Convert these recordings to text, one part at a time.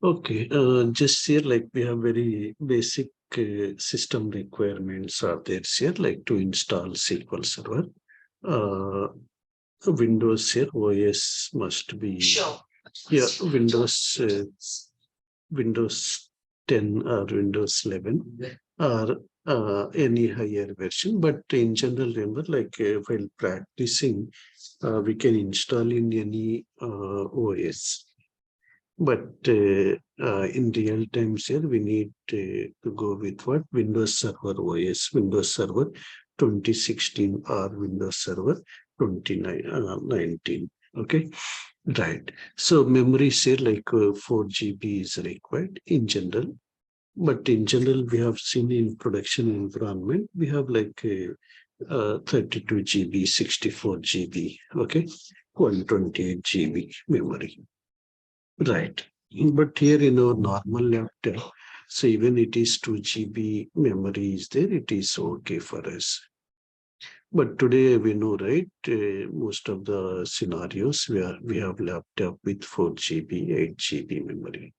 Okay, just here, like we have very basic system requirements are there here, like to install SQL Server. Uh, Windows here, OS must be, Sure. yeah, Windows 10 or Windows 11 or any higher version. But in general, remember, like while practicing, we can install in any OS. But in real times here, we need to go with what? Windows Server OS, Windows Server 2016 or Windows Server 2019. Okay, right. So memory here like 4 GB is required in general. But in general, we have seen in production environment, we have like 32 GB, 64 GB, okay, 128 GB memory. Right. But here in our normal laptop, so even it is 2 GB memory is there, it is okay for us. But today we know, right? Most of the scenarios where we have laptop with 4 GB, 8 GB memory.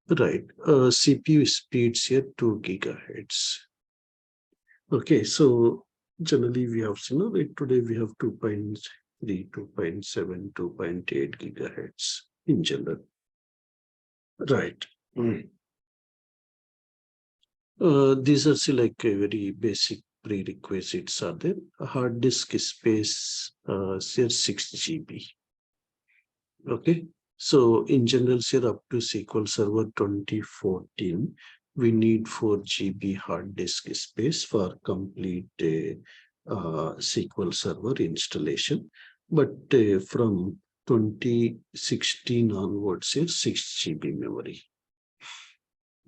Right. CPU speeds here 2 gigahertz. Okay, so generally we have seen, right, today we have 2.3, 2.7, 2.8 gigahertz in general. Right. Mm. These are still like a very basic prerequisites are there. A hard disk space, say 6 GB. Okay. So in general, say up to SQL Server 2014, we need 4 GB hard disk space for complete SQL Server installation. But from 2016 onwards, here 6 GB memory.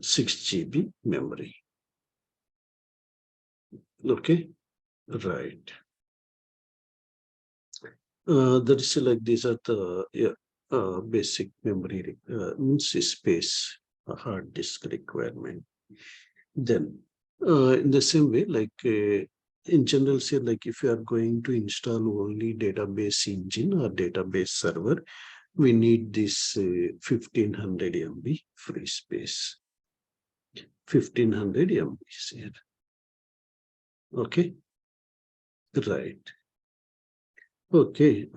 6 GB memory. Okay. Right. That is like these are the basic memory means space, hard disk requirement. Then, in the same way, like in general, say like if you are going to install only database engine or database server, we need this 1500 MB free space. 1500 MB here. Okay, right. Okay,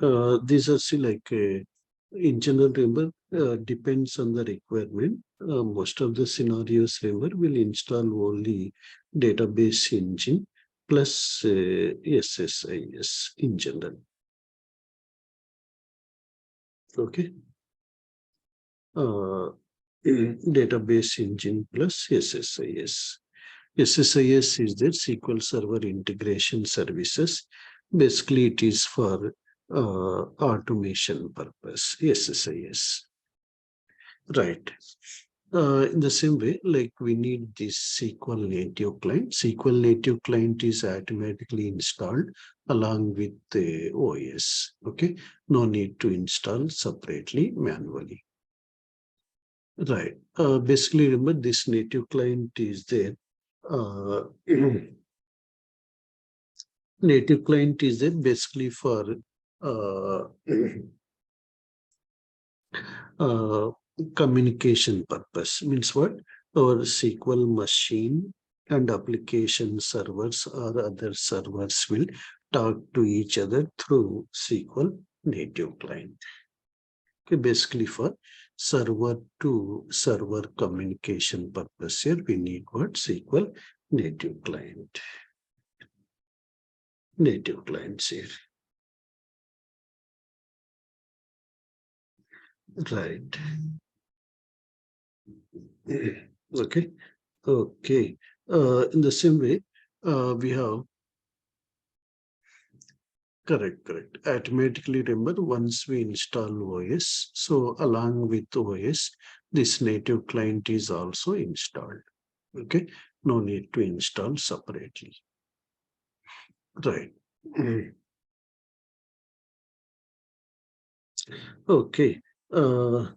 these are still like in general, remember, depends on the requirement. Most of the scenarios, remember, will install only database engine plus SSIS in general. Okay. Uh, Database engine plus SSIS. SSIS is the SQL Server Integration Services. Basically, it is for automation purpose, SSIS. Right. In the same way, like we need this SQL native client. SQL native client is automatically installed along with the OS. Okay. No need to install separately manually. Right. Basically, remember this native client is there. Native client is there basically for uh, uh, communication purpose. Means what? Our SQL machine and application servers or other servers will talk to each other through SQL native client. Okay, basically for server to server communication purpose here, we need what? SQL native client. Native clients here. Right. Okay. Okay. In the same way, we have correct. Automatically remember once we install OS, so along with OS, this native client is also installed. Okay. No need to install separately. Right. Okay. Uh,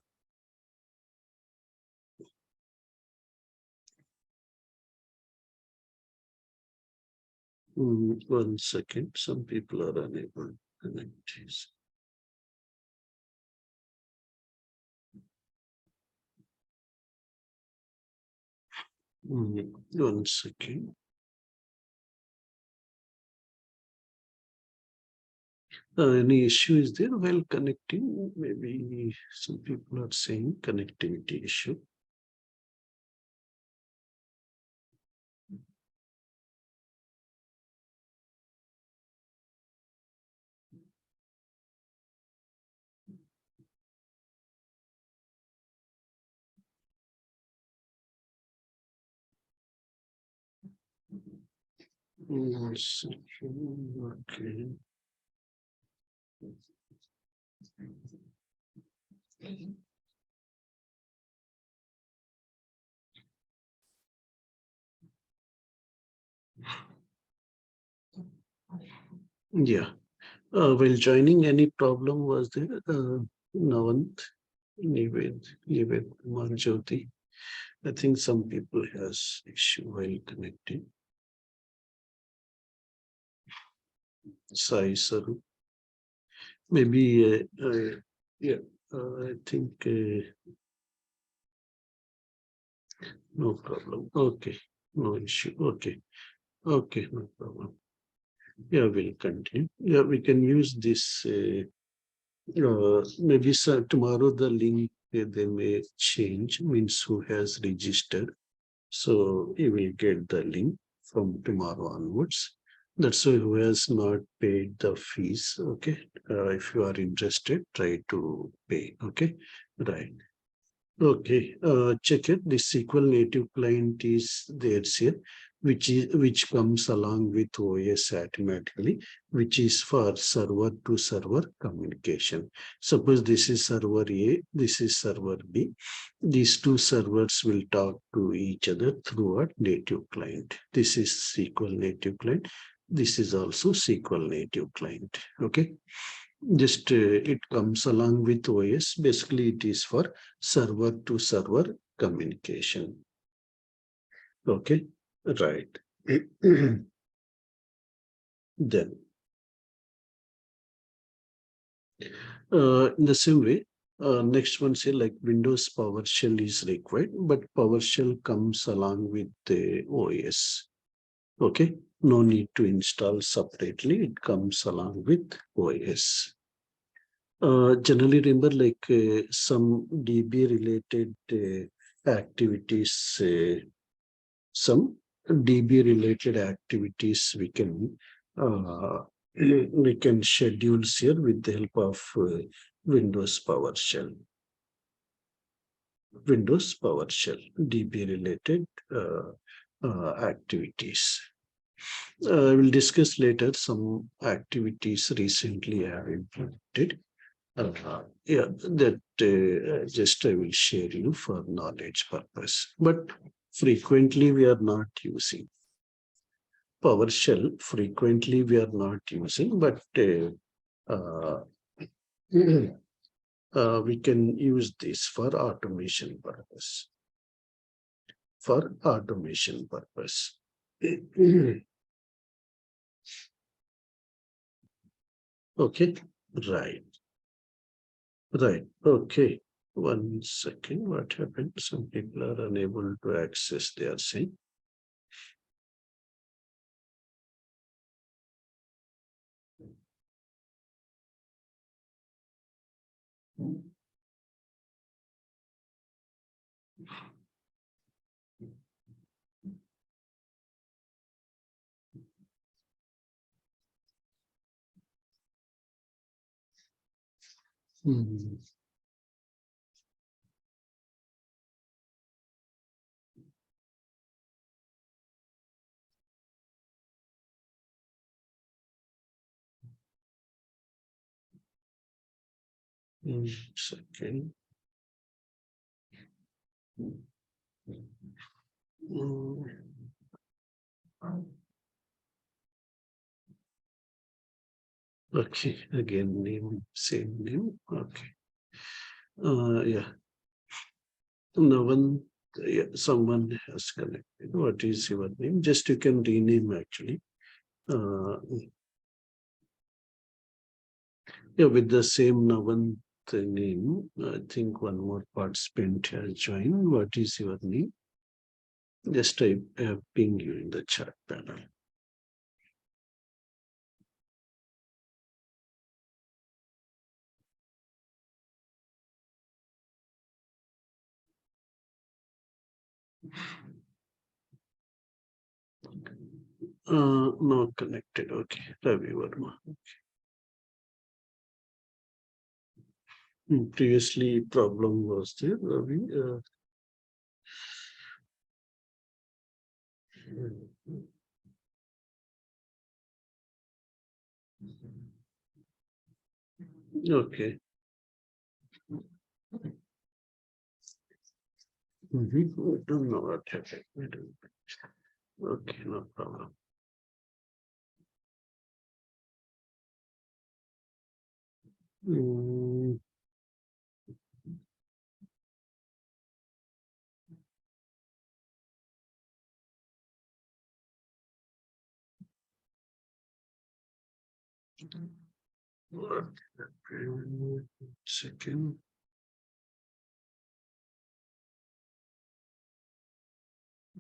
1 second. Some people are unable to connect. One second. Any issue is there while connecting? Maybe some people are saying connectivity issue. One second. Okay. Yeah. While joining, any problem was there? Navant, Nived, Manjoti. I think some people has issue while connecting. Sai Saru. Maybe, yeah, I think no problem. Okay, no issue. Okay, okay, no problem. Yeah, we'll continue. Yeah, we can use this. Maybe tomorrow the link they may change. Means who has registered. So you will get the link from tomorrow onwards. That's why who has not paid the fees. Okay. If you are interested, try to pay. Okay. Right. Okay, check it. The SQL native client is there here, which comes along with OS automatically, which is for server to server communication. Suppose this is server A, this is server B. These two servers will talk to each other through a native client. This is SQL native client. This is also SQL native client. Okay. Just it comes along with OS. Basically, it is for server to server communication. Okay, right. Then, in the same way, next one say like Windows PowerShell is required, but PowerShell comes along with the OS. Okay, no need to install separately. It comes along with OS. Generally, remember like some DB related activities, some DB related activities uh, we can schedule here with the help of Windows PowerShell. Windows PowerShell DB related activities. I will discuss later some activities recently I have implemented. Yeah, that just I will share you for knowledge purpose. But frequently we are not using PowerShell. Frequently we are not using, but uh, we can use this for automation purpose. For automation purpose. Okay, right, right. Okay. One second. What happened? Some people are unable to access their sync. Hmm. Second. Mm, okay, again, name, same name. Okay. Yeah. No one, yeah, someone has connected. What is your name? Just you can rename actually. Uh, yeah, with the same Navan name. I think one more participant has joined. What is your name? Just I ping you in the chat panel. Not connected. Okay, Ravi Verma. Previously, problem was there, Ravi. Okay. I don't know what happened. Okay, no problem. Mm, what happened? Second.